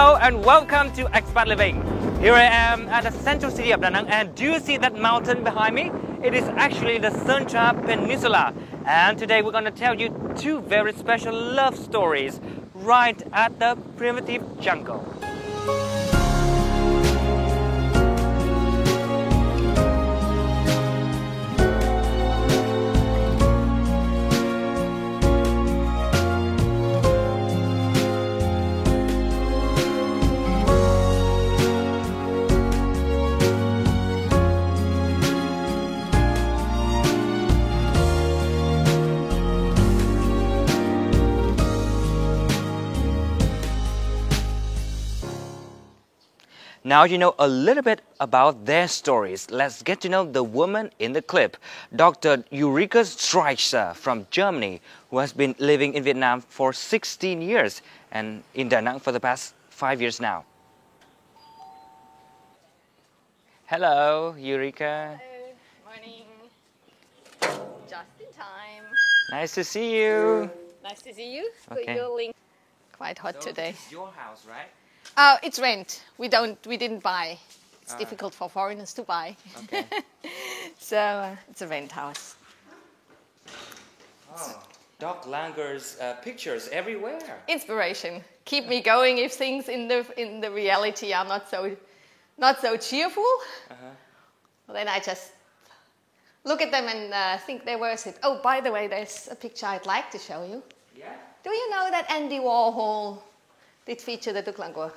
Hello and welcome to Expat Living. Here I am at the central city of Đà Nẵng, and do you see that mountain behind me? It is actually the Sơn Trà Peninsula, and today we're going to tell you two very special love stories right at the primitive jungle. Now you know a little bit about their stories. Let's get to know the woman in the clip, Dr. Ulrike Streicher from Germany, who has been living in Vietnam for 16 years and in Đà Nẵng for the past 5 years now. Hello, Ulrike. Hello, morning. Just in time. Nice to see you. Nice to see you. Okay. Your link. Quite hot today. This is your house, right? It's rent. We didn't buy. It's difficult for foreigners to buy. Okay. So it's a rent house. Oh, Doc Langer's pictures everywhere. Inspiration. Keep me going if things in the reality are not so cheerful. Well, then I just look at them and think they're worth it. Oh, by the way, there's a picture I'd like to show you. Yeah. Do you know that Andy Warhol did feature the Đức Ulrike?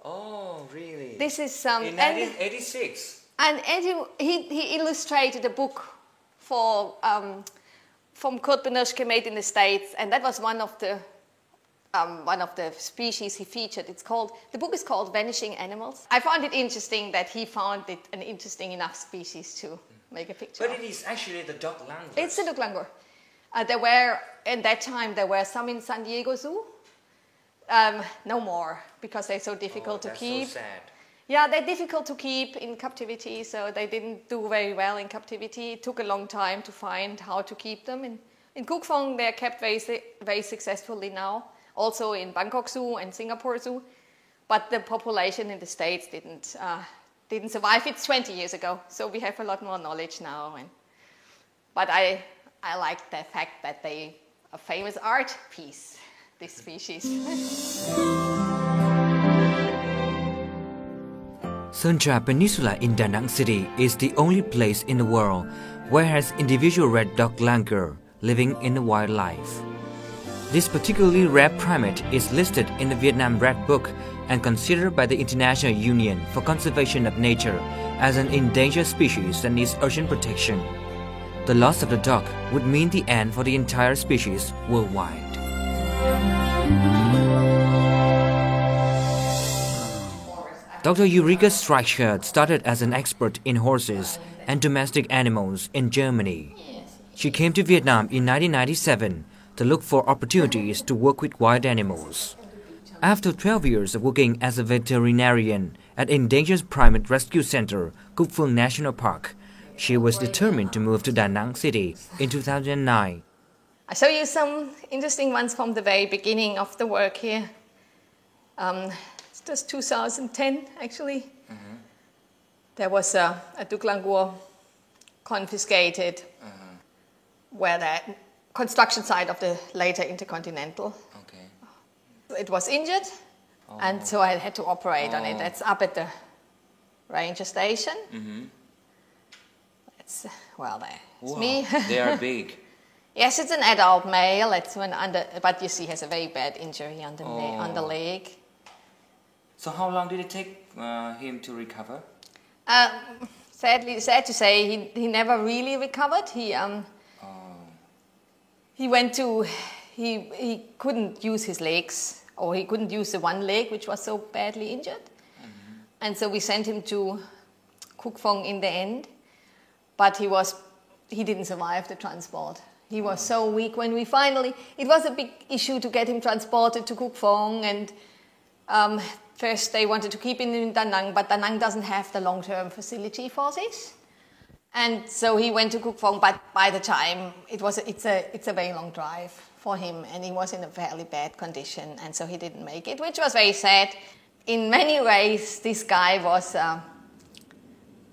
Oh, really? This is in 1986. And Eddie, he illustrated a book for from Kurt Benirschke made in the States, and that was one of the species he featured. The book is called Vanishing Animals. I found it interesting that he found it an interesting enough species to make a picture. But it is actually the Doc Langer. It's the Đức Ulrike. In that time, there were some in San Diego Zoo. No more, because they're so difficult to keep. So sad. Yeah, they're difficult to keep in captivity, so they didn't do very well in captivity. It took a long time to find how to keep them. In Cuc Phuong, they're kept very successfully now, also in Bangkok Zoo and Singapore Zoo. But the population in the States didn't survive. It's 20 years ago, so we have a lot more knowledge now. But I like the fact that they a famous art piece. This species. Sơn Trà Peninsula in Da Nang City is the only place in the world where has individual red dog langur living in the wildlife. This particularly rare primate is listed in the Vietnam Red Book and considered by the International Union for Conservation of Nature as an endangered species that needs urgent protection. The loss of the dog would mean the end for the entire species worldwide. Dr. Ulrike Streicher started as an expert in horses and domestic animals in Germany. She came to Vietnam in 1997 to look for opportunities to work with wild animals. After 12 years of working as a veterinarian at Endangered Primate Rescue Center, Cuc Phuong National Park, she was determined to move to Da Nang City in 2009. I'll show you some interesting ones from the very beginning of the work here. It's just 2010, actually. There was a Đức Langur confiscated where the construction site of the later Intercontinental. Okay. It was injured, and so I had to operate on it. That's up at the ranger station. It's, it's me. They are big. Yes, it's an adult male. It's but you see, he has a very bad injury on the leg. So how long did it take him to recover? Sad to say, he never really recovered. He couldn't use his legs, or he couldn't use the one leg which was so badly injured, and so we sent him to Cuc Phuong in the end. But he didn't survive the transport. He was so weak when it was a big issue to get him transported to Cuc Phuong, and first they wanted to keep him in Da Nang, but Da Nang doesn't have the long-term facility for this. And so he went to Cuc Phuong, but by the time it's a very long drive for him, and he was in a fairly bad condition, and so he didn't make it, which was very sad. in many ways, this guy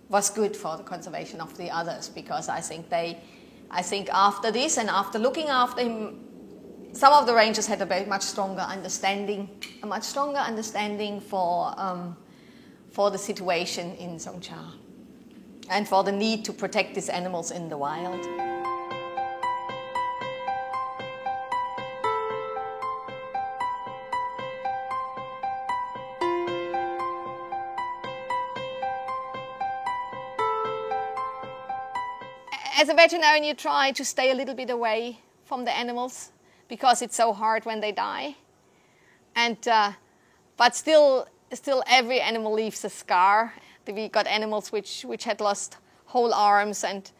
was good for the conservation of the others, because I think after this and after looking after him, some of the rangers had a much stronger understanding for the situation in Sơn Trà and for the need to protect these animals in the wild. As a veterinarian, you try to stay a little bit away from the animals because it's so hard when they die. And but still every animal leaves a scar. We got animals which had lost whole arms and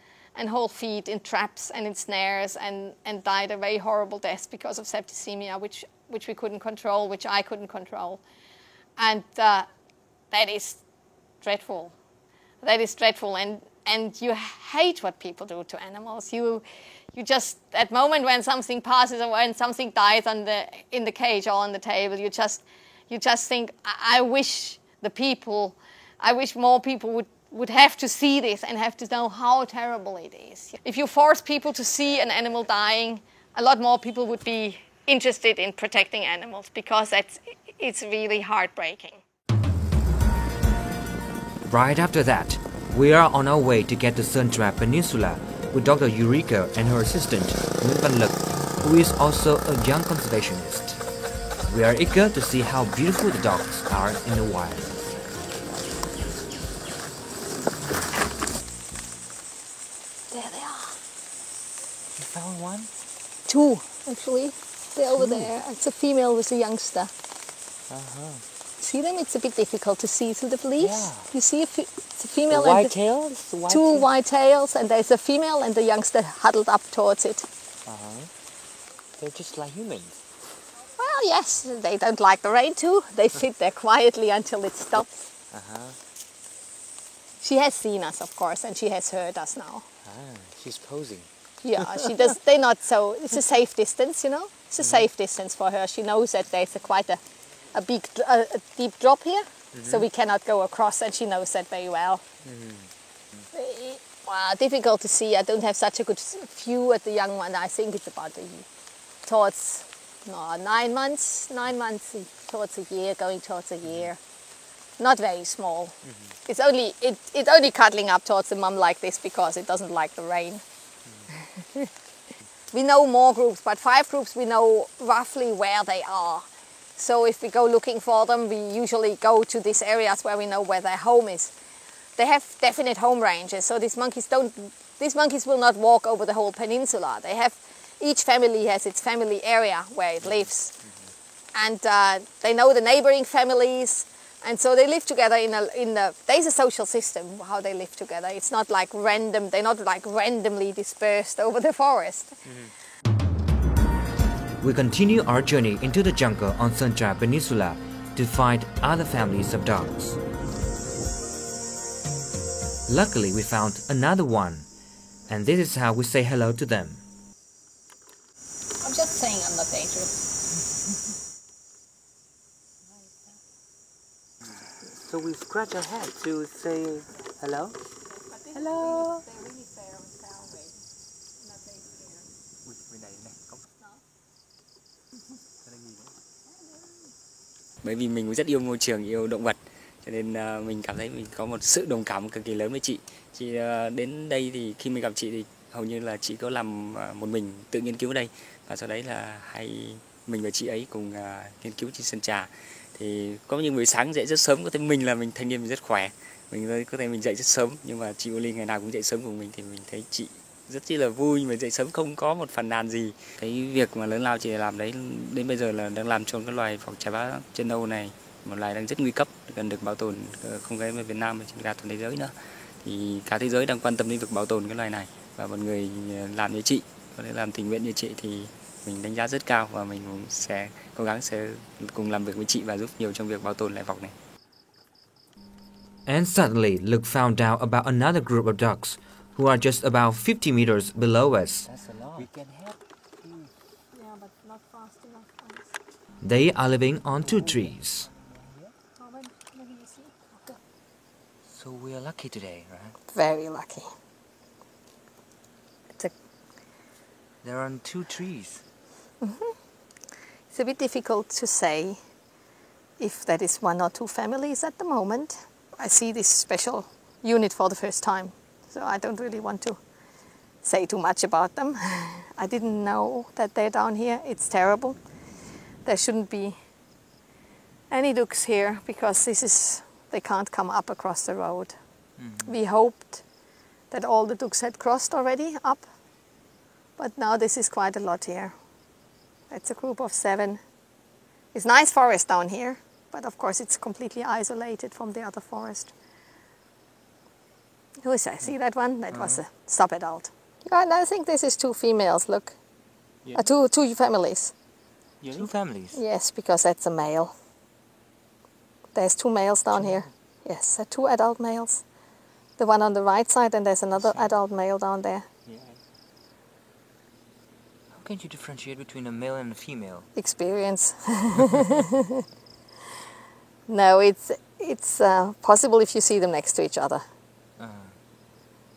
whole feet in traps and in snares and died a very horrible death because of septicemia, which we couldn't control, which I couldn't control. And that is dreadful. That is dreadful. And you hate what people do to animals. You just, at moment when something passes or when something dies in the cage or on the table, you just think, I wish more people would have to see this and have to know how terrible it is. If you force people to see an animal dying, a lot more people would be interested in protecting animals, because it's really heartbreaking. Right after that, we are on our way to get to Sơn Trà Peninsula with Dr. Ulrike and her assistant, Nguy, who is also a young conservationist. We are eager to see how beautiful the dogs are in the wild. There they are. You found one? Two, actually. They're over there. It's a female with a youngster. Uh-huh. See them? It's a bit difficult to see through the leaves. Yeah. You see it's a female The and white tails? two white tails, and there's a female and the youngster huddled up towards it. Uh-huh. They're just like humans. Well, yes, they don't like the rain too. They sit there quietly until it stops. Uh-huh. She has seen us, of course, and she has heard us now. Ah, she's posing. Yeah, she does. They're not so. It's a safe distance, you know. It's a safe distance for her. She knows that there's quite a deep drop here, so we cannot go across, and she knows that very well. Well, difficult to see. I don't have such a good view at the young one. I think it's about towards 9 months, towards a year, going towards a year. Not very small. It's only cuddling up towards the mum like this because it doesn't like the rain. We know more groups, but 5 groups we know roughly where they are. So if we go looking for them, we usually go to these areas where we know where their home is. They have definite home ranges, so these monkeys will not walk over the whole peninsula. Each family has its family area where it lives. And they know the neighboring families, and so they live together there's a social system how they live together. It's not like random, they're not like randomly dispersed over the forest. We continue our journey into the jungle on Sơn Trà Peninsula to find other families of dogs. Luckily, we found another one, and this is how we say hello to them. I'm just saying I'm not dangerous. So we scratch our head to say hello. Hello. They're really fair and faraway. Not very scared. Bởi vì mình cũng rất yêu môi trường, yêu động vật, cho nên mình cảm thấy mình có một sự đồng cảm cực kỳ lớn với chị. Chị đến đây thì khi mình gặp chị thì hầu như là chị có làm một mình tự nghiên cứu ở đây, và sau đấy là mình và chị ấy cùng nghiên cứu trên Sơn Trà. Thì có những buổi sáng dậy rất sớm, có thể mình là thanh niên, mình rất khỏe, có thể mình dậy rất sớm, nhưng mà chị Ulrike ngày nào cũng dậy sớm cùng mình, thì mình thấy chị rất chi là vui, mà dậy sớm không có một phàn nàn gì. Cái việc mà lớn lao chị làm đấy đến bây giờ là đang làm cho cái loài voọc trà bá chân Âu này, một loài đang rất nguy cấp, cần được bảo tồn không kém ở Việt Nam mà trên cả toàn thế giới nữa. Thì cả thế giới đang quan tâm đến việc bảo tồn cái loài này, và một người làm như chị, có thể làm tình nguyện như chị thì mình đánh giá rất cao, và mình cũng sẽ cố gắng cùng làm việc với chị và giúp nhiều trong việc bảo tồn loài voọc này. And suddenly, Luke found out about another group of ducks who are just about 50 meters below us. We can help. Yeah, but not fast enough. They are living on 2 trees. How So we are lucky today, right? Very lucky. There are 2 trees. It's a bit difficult to say if that is 1 or 2 families at the moment. I see this special unit for the first time, so I don't really want to say too much about them. I didn't know that they're down here. It's terrible. There shouldn't be any ducks here because they can't come up across the road. Mm-hmm. We hoped that all the ducks had crossed already up, but now this is quite a lot here. It's a group of 7. It's nice forest down here, but of course it's completely isolated from the other forest. Who is that? See that one? That was a sub-adult. Yeah, and I think this is 2 females, look. Yeah. 2 families. Yeah. 2 families? Yes, because that's a male. There's 2 males down here. Yes, 2 adult males. The one on the right side, and there's another adult male down there. Yeah. How can you differentiate between a male and a female? Experience. No, it's possible if you see them next to each other.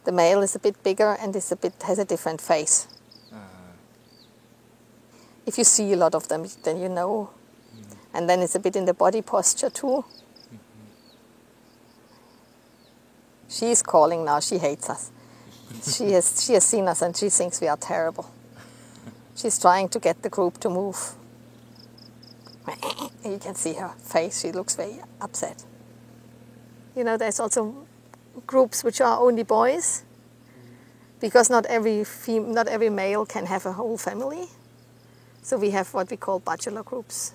The male is a bit bigger and has a different face. If you see a lot of them, then you know. Mm-hmm. And then it's a bit in the body posture too. Mm-hmm. She is calling now. She hates us. She has seen us and she thinks we are terrible. She's trying to get the group to move. You can see her face. She looks very upset. You know, there's also groups which are only boys, because not every male can have a whole family. So we have what we call bachelor groups.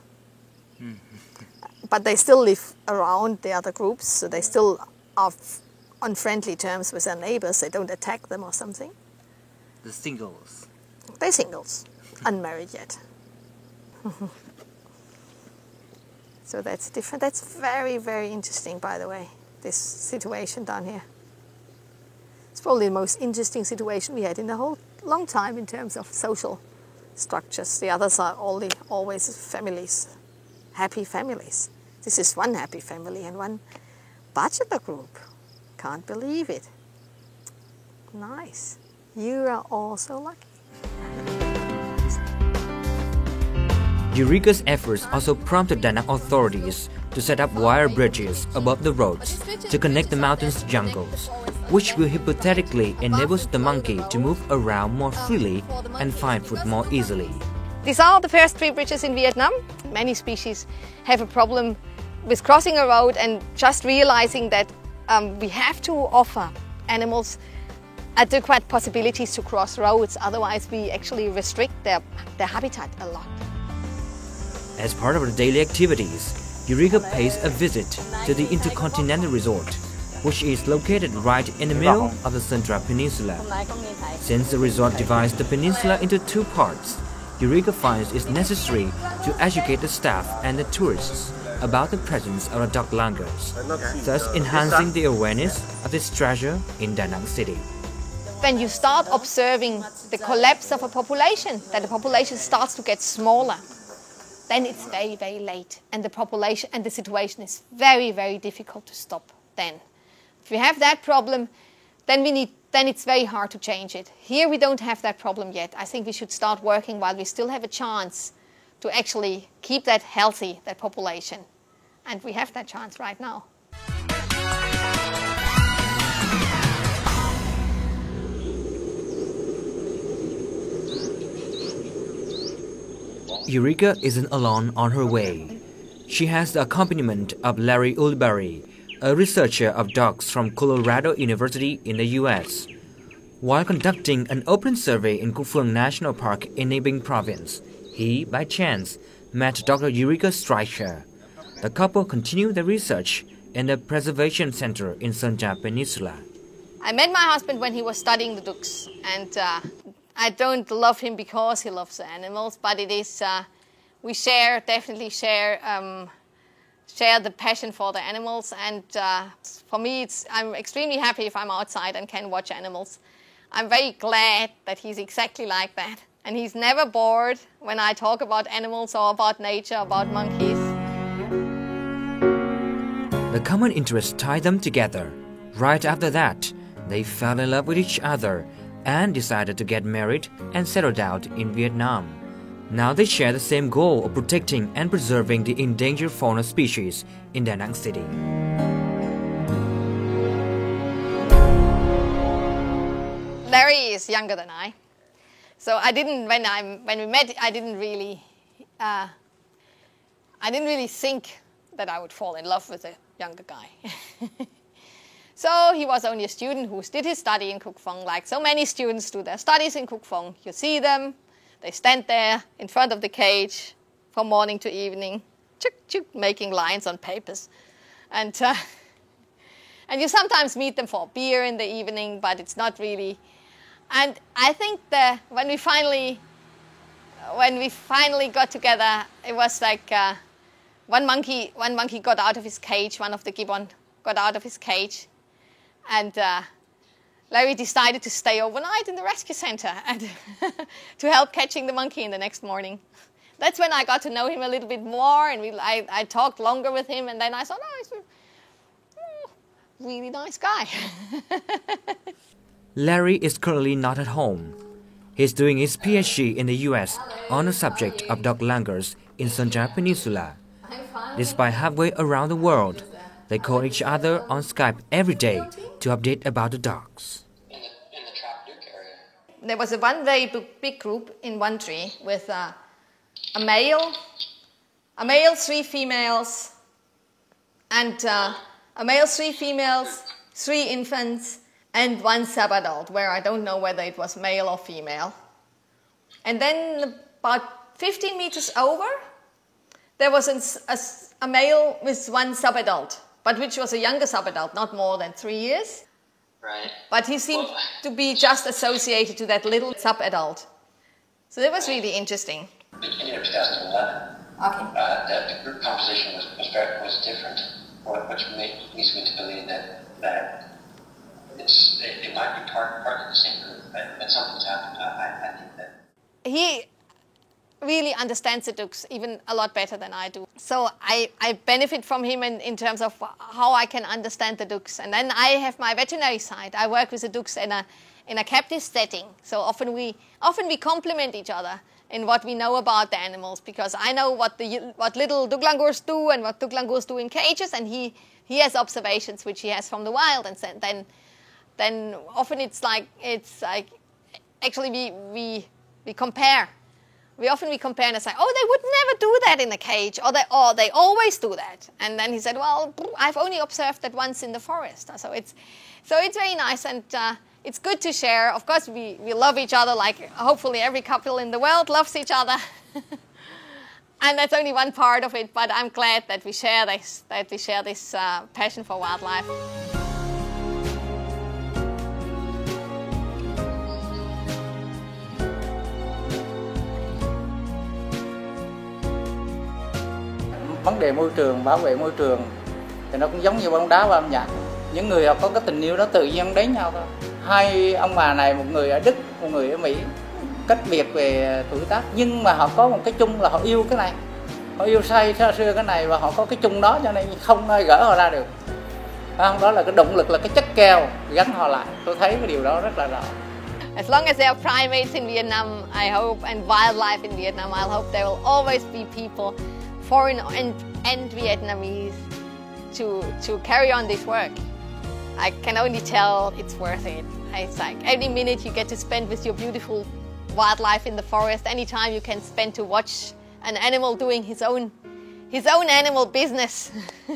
But they still live around the other groups, so they still are on friendly terms with their neighbors. They don't attack them or something. The singles. They're singles, unmarried yet. So that's different. That's very, very interesting, by the way, this situation down here. It's probably the most interesting situation we had in a whole long time in terms of social structures. The others are always families, happy families. This is one happy family and one bachelor group. Can't believe it. Nice. You are all so lucky. Ulrike's efforts also prompted Đà Nẵng authorities to set up wire bridges above the roads to connect the mountains to jungles, which will hypothetically enable the monkey to move around more freely and find food more easily. These are the first 3 bridges in Vietnam. Many species have a problem with crossing a road and just realizing that we have to offer animals adequate possibilities to cross roads, otherwise we actually restrict their habitat a lot. As part of her daily activities, Ulrike pays a visit to the Intercontinental Resort, which is located right in the middle of the Sơn Trà Peninsula. Since the resort divides the peninsula into 2 parts, Ulrike finds it necessary to educate the staff and the tourists about the presence of the dog langurs, thus enhancing the awareness of this treasure in Đà Nẵng city. When you start observing the collapse of a population, that the population starts to get smaller, then it's very, very late, and the situation is very, very difficult to stop then. If we have that problem, then it's very hard to change it. Here we don't have that problem yet. I think we should start working while we still have a chance to actually keep that healthy, that population. And we have that chance right now. Ulrike isn't alone on her way. She has the accompaniment of Larry Ulibarry, a researcher of dogs from Colorado University in the U.S. While conducting an open survey in Cúc Phương National Park in Ninh province, he, by chance, met Dr. Ulrike Streicher. The couple continued their research in the Preservation Center in Sơn Trà Peninsula. I met my husband when he was studying the ducks, and I don't love him because he loves the animals, but it is we definitely share the passion for the animals, and for me, I'm extremely happy if I'm outside and can watch animals. I'm very glad that he's exactly like that, and he's never bored when I talk about animals or about nature, about monkeys. The common interest tied them together. Right after that, they fell in love with each other and decided to get married and settled out in Vietnam. Now they share the same goal of protecting and preserving the endangered fauna species in Đà Nẵng city. Larry is younger than I, so when we met, I didn't really think that I would fall in love with a younger guy. So he was only a student who did his study in Cuc Phuong, like so many students do their studies in Cuc Phuong. You see them, they stand there in front of the cage from morning to evening, making lines on papers. And you sometimes meet them for a beer in the evening, but it's not really. And I think that when we finally got together, it was like one monkey got out of his cage, one of the gibbon got out of his cage, and Larry decided to stay overnight in the rescue center and to help catching the monkey in the next morning. That's when I got to know him a little bit more, and I talked longer with him, and then I thought, he's a really nice guy. Larry is currently not at home. He's doing his PhD in the US on the subject of dog langurs in Sơn Trà Peninsula. Despite halfway around the world, they call each other on Skype every day to update about the dogs. In the Trap-Duke area. There was a one very big group in one tree with a male, 3 females, and a male, 3 females, 3 infants, and 1 sub-adult, where I don't know whether it was male or female. And then about 15 meters over, there was a male with 1 sub-adult, but which was a younger sub-adult, not more than 3 years. Right. But he seemed to be just associated to that little sub-adult. So that was really interesting. Beginning of 2011, the group composition was different, which leads me to believe that it might be part of the same group, but something's happened. I think that he really understands the ducks even a lot better than I do. So I benefit from him in terms of how I can understand the ducks. And then I have my veterinary side. I work with the ducks in a captive setting. So often we complement each other in what we know about the animals, because I know what little duck langurs do and what duck langurs do in cages, and he has observations which he has from the wild, and then often it's like actually we compare. We compare and say, oh, they would never do that in a cage, or they always do that. And then he said, well, I've only observed that once in the forest. So it's very nice, and it's good to share. Of course, we love each other, like hopefully every couple in the world loves each other. And that's only one part of it, but I'm glad that we share this passion for wildlife. Vấn đề môi trường, bảo vệ môi trường thì nó cũng giống như bóng đá và âm nhạc. Những người họ có cái tình yêu đó tự nhiên đến nhau thôi. 2 ông bà này, một người ở Đức, một người ở Mỹ, cách biệt về tuổi tác, nhưng mà họ có một cái chung là họ yêu cái này, họ yêu say xa xưa cái này, và họ có cái chung đó, cho nên không ai gỡ họ ra được. Đó là cái động lực, là cái chất keo gắn họ lại. Tôi thấy cái điều đó rất là rõ. As long as there are primates in Vietnam, I hope, and wildlife in Vietnam, I hope there will always be people, foreign and Vietnamese, to carry on this work. I can only tell it's worth it. It's like every minute you get to spend with your beautiful wildlife in the forest, any time you can spend to watch an animal doing his own animal business,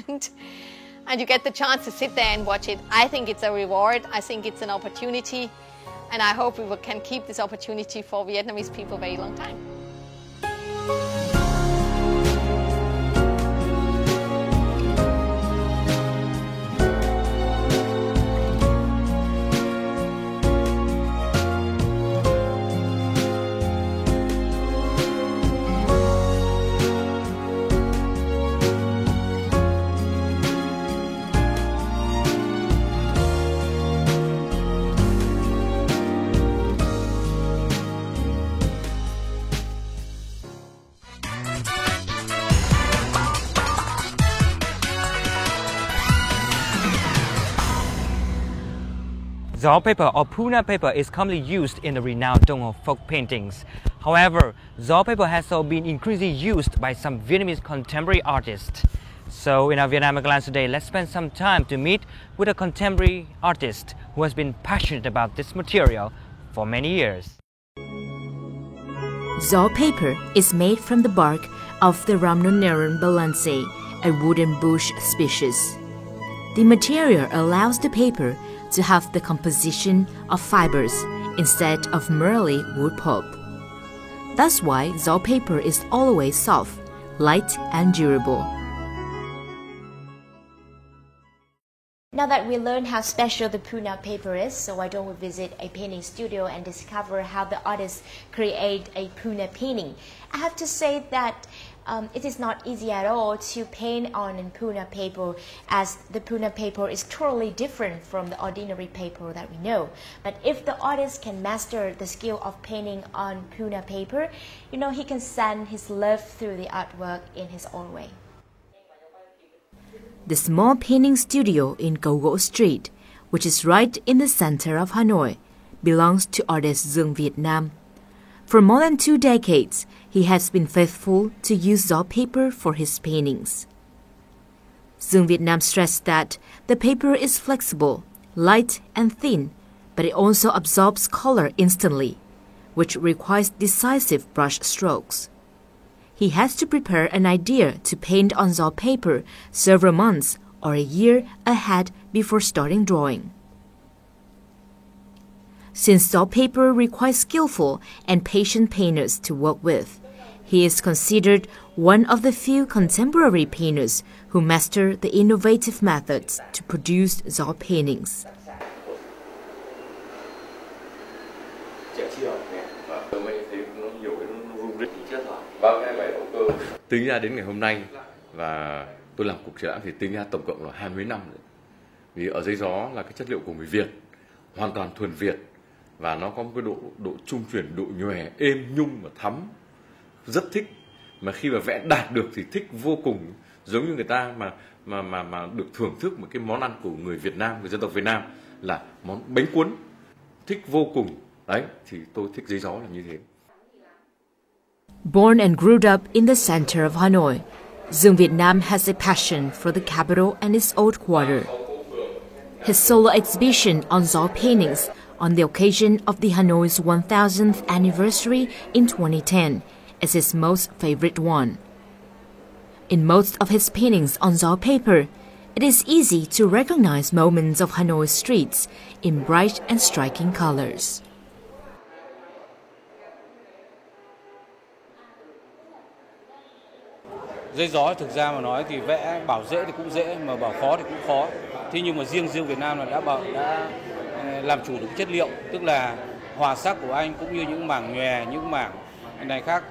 and you get the chance to sit there and watch it. I think it's a reward. I think it's an opportunity, and I hope we can keep this opportunity for Vietnamese people a very long time. Gió paper or Puna paper is commonly used in the renowned Dong folk paintings. However, Gió paper has also been increasingly used by some Vietnamese contemporary artists. So in our Vietnam glance today, let's spend some time to meet with a contemporary artist who has been passionate about this material for many years. Gió paper is made from the bark of the Rhamnoneron balansae, a wooden bush species. The material allows the paper to have the composition of fibers instead of merely wood pulp. That's why Gió paper is always soft, light and durable. Now that we learned how special the Puna paper is, so why don't we visit a painting studio and discover how the artists create a Puna painting? I have to say that it is not easy at all to paint on Puna paper, as the Puna paper is totally different from the ordinary paper that we know. But if the artist can master the skill of painting on Puna paper, he can send his love through the artwork in his own way. The small painting studio in Cầu Gỗ Street, which is right in the center of Hanoi, belongs to artist Dương Việt Nam. For more than 2 decades, he has been faithful to use Gió paper for his paintings. Dương Việt Nam stressed that the paper is flexible, light and thin, but it also absorbs color instantly, which requires decisive brush strokes. He has to prepare an idea to paint on Gió paper several months or a year ahead before starting drawing. Since Gió paper requires skillful and patient painters to work with, he is considered one of the few contemporary painters who master the innovative methods to produce Gió paintings. Tính ra đến ngày hôm nay và tôi làm cuộc triển lãm thì tính ra tổng cộng là 20 năm rồi. Vì ở giấy gió là cái chất liệu của người Việt, hoàn toàn thuần Việt, và nó có một cái độ trung chuyển, độ nhòe, êm, nhung và thắm, rất thích. Mà khi mà vẽ đạt được thì thích vô cùng, giống như người ta mà được thưởng thức một cái món ăn của người Việt Nam, người dân tộc Việt Nam là món bánh cuốn, thích vô cùng. Đấy, thì tôi thích giấy gió là như thế. Born and grew up in the center of Hanoi, Dương Việt Nam has a passion for the capital and its old quarter. His solo exhibition on Gió paintings on the occasion of the Hanoi's 1000th anniversary in 2010 is his most favorite one. In most of his paintings on Gió paper, it is easy to recognize moments of Hanoi streets in bright and striking colors. Giấy gió thực ra mà nói thì vẽ bảo dễ thì cũng dễ, mà bảo khó thì cũng khó. Thế nhưng mà riêng Dương Việt Nam là đã làm chủ được chất liệu, tức là hòa sắc của anh cũng như những mảng nhòe, những mảng này khác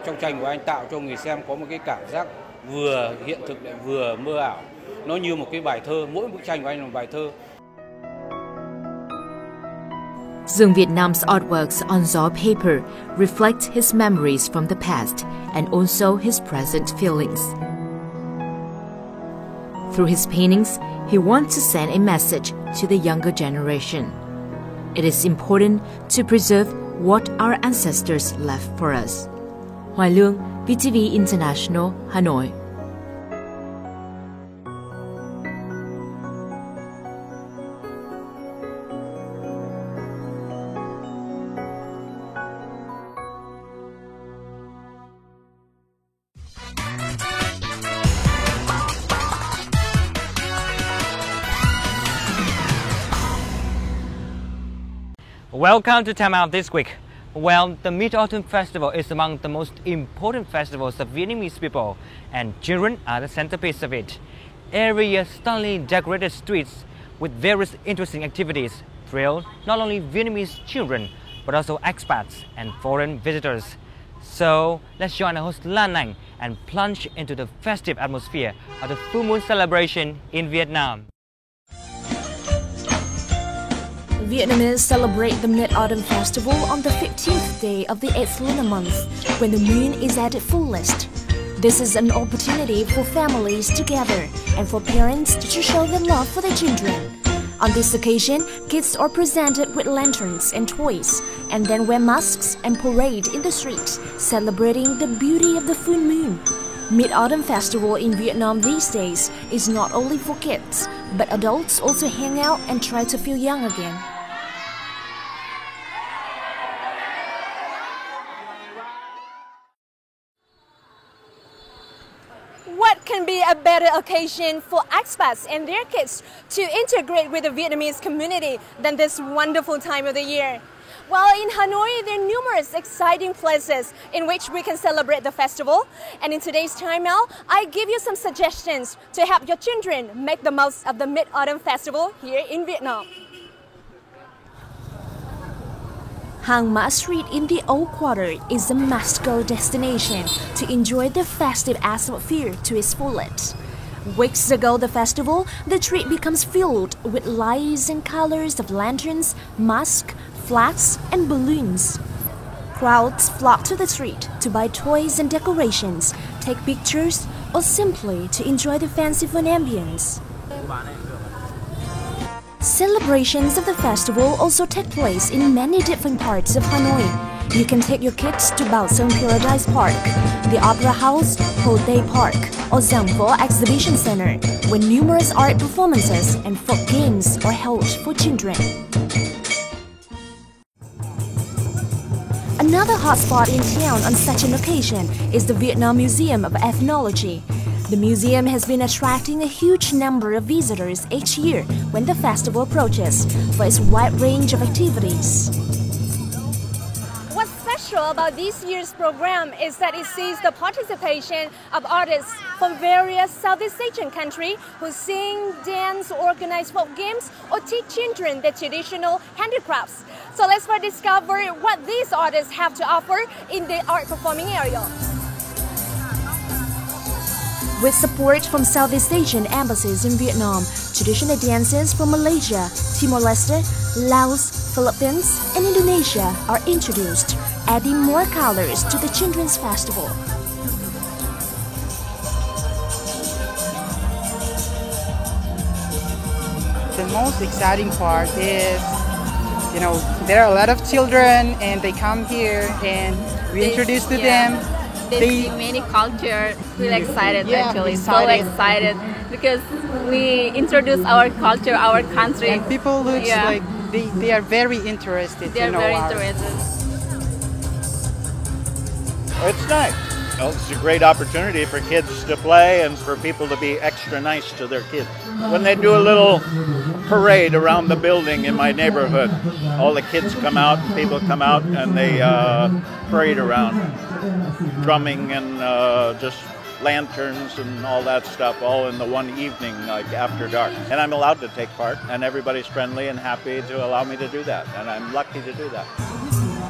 trong tranh của anh tạo cho người xem có một cái cảm giác vừa hiện thực lại vừa mơ ảo. Nó như một cái bài thơ, mỗi bức tranh của anh là một bài thơ. Dương Việt Nam's artworks on Gió paper reflect his memories from the past and also his present feelings. Through his paintings, he wants to send a message to the younger generation. It is important to preserve what our ancestors left for us. Hoài Lương, VTV International, Hanoi. Welcome to Time Out this week. Well, the Mid-Autumn Festival is among the most important festivals of Vietnamese people, and children are the centerpiece of it. Every year, stunningly decorated streets with various interesting activities thrill not only Vietnamese children, but also expats and foreign visitors. So, let's join our host Lan Anh and plunge into the festive atmosphere of the full moon celebration in Vietnam. Vietnamese celebrate the Mid-Autumn Festival on the 15th day of the 8th lunar month, when the moon is at its fullest. This is an opportunity for families to gather and for parents to show their love for their children. On this occasion, kids are presented with lanterns and toys, and then wear masks and parade in the streets, celebrating the beauty of the full moon. Mid-Autumn Festival in Vietnam these days is not only for kids, but adults also hang out and try to feel young again. What can be a better occasion for expats and their kids to integrate with the Vietnamese community than this wonderful time of the year? Well, in Hanoi, there are numerous exciting places in which we can celebrate the festival. And in today's Time Out, I give you some suggestions to help your children make the most of the Mid-Autumn Festival here in Vietnam. Hang Ma Street in the Old Quarter is a must-go destination to enjoy the festive atmosphere to its fullest. Weeks ago the festival, the street becomes filled with lights and colors of lanterns, masks, flags, and balloons. Crowds flock to the street to buy toys and decorations, take pictures, or simply to enjoy the fanciful ambience. Celebrations of the festival also take place in many different parts of Hanoi. You can take your kids to Bao Song Paradise Park, the Opera House, Ho Tây Park, or Giang Vo Exhibition Center, where numerous art performances and folk games are held for children. Another hotspot in town on such an occasion is the Vietnam Museum of Ethnology. The museum has been attracting a huge number of visitors each year when the festival approaches for its wide range of activities. What's special about this year's program is that it sees the participation of artists from various Southeast Asian countries who sing, dance, organize folk games, or teach children their traditional handicrafts. So let's first discover what these artists have to offer in the art performing area. With support from Southeast Asian embassies in Vietnam, traditional dances from Malaysia, Timor-Leste, Laos, Philippines, and Indonesia are introduced, adding more colors to the Children's Festival. The most exciting part is, there are a lot of children and they come here and we introduce to them. They see many culture, really excited actually, so excited because we introduce our culture, our country. And people look like they are very interested. They are very interested. It's nice. Well, it's a great opportunity for kids to play and for people to be extra nice to their kids. When they do a little parade around the building in my neighborhood, all the kids come out and people come out and they parade around, drumming and just lanterns and all that stuff, all in the one evening, like after dark. And I'm allowed to take part, and everybody's friendly and happy to allow me to do that, and I'm lucky to do that.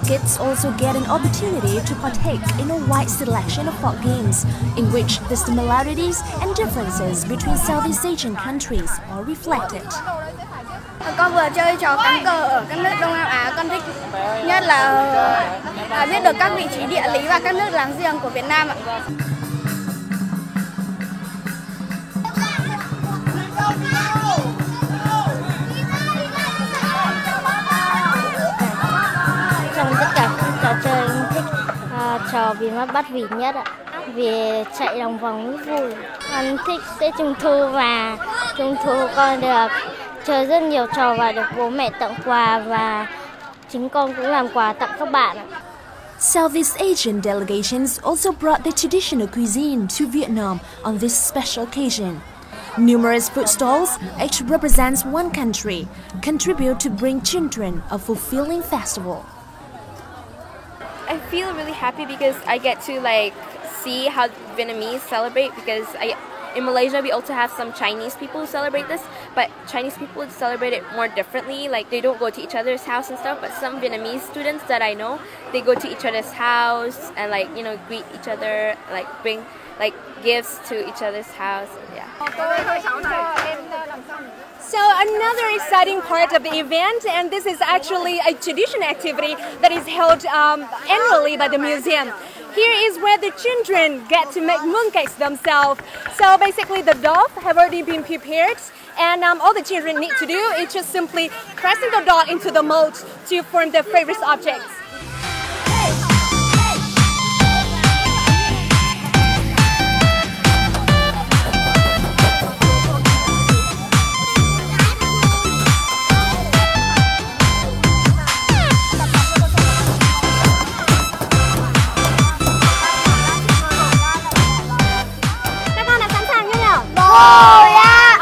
Kids also get an opportunity to partake in a wide selection of folk games, in which the similarities and differences between Southeast Asian countries are reflected. Con vừa chơi trò cắm cờ ở các nước Đông Nam Á, con thích nhất là biết được các vị trí địa lý và các nước láng giềng của Việt Nam ạ. Trong tất cả các trò chơi con thích trò vì nó bắt vỉ nhất ạ, vì chạy lòng vòng rất vui. Con thích Tết Trung Thu và Trung Thu con được chơi rất nhiều trò và được bố mẹ tặng quà và chính con cũng làm quà tặng các bạn ạ. Southeast Asian delegations also brought their traditional cuisine to Vietnam on this special occasion. Numerous food stalls, each represents one country, contribute to bring children a fulfilling festival. I feel really happy because I get to see how Vietnamese celebrate, because in Malaysia we also have some Chinese people who celebrate this, but Chinese people celebrate it more differently. Like they don't go to each other's house and stuff, but some Vietnamese students that I know, they go to each other's house and greet each other, bring gifts to each other's house. Yeah. So another exciting part of the event, and this is actually a traditional activity that is held annually by the museum. Here is where the children get to make mooncakes themselves. So basically the dough have already been prepared And all the children need to do is just simply pressing the dot into the mold to form their favorite objects.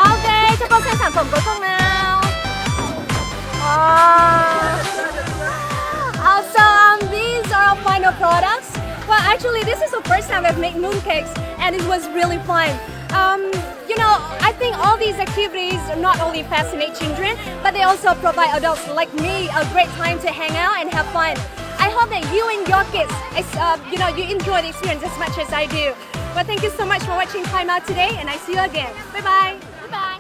Ok, cho con xem sản phẩm cuối cùng nào. So these are our final products. Well, actually, this is the first time I've made mooncakes, and it was really fun. You know, I think all these activities not only fascinate children, but they also provide adults like me a great time to hang out and have fun. I hope that you and your kids, you know, you enjoy the experience as much as I do. Well, thank you so much for watching Time Out today, and I see you again. Bye-bye. Bye-bye.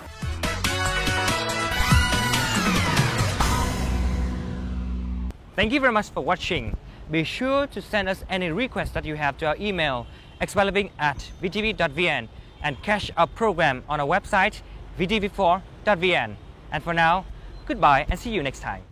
Thank you very much for watching. Be sure to send us any requests that you have to our email expatliving@vtv.vn and catch our program on our website vtv4.vn. And for now, goodbye and see you next time.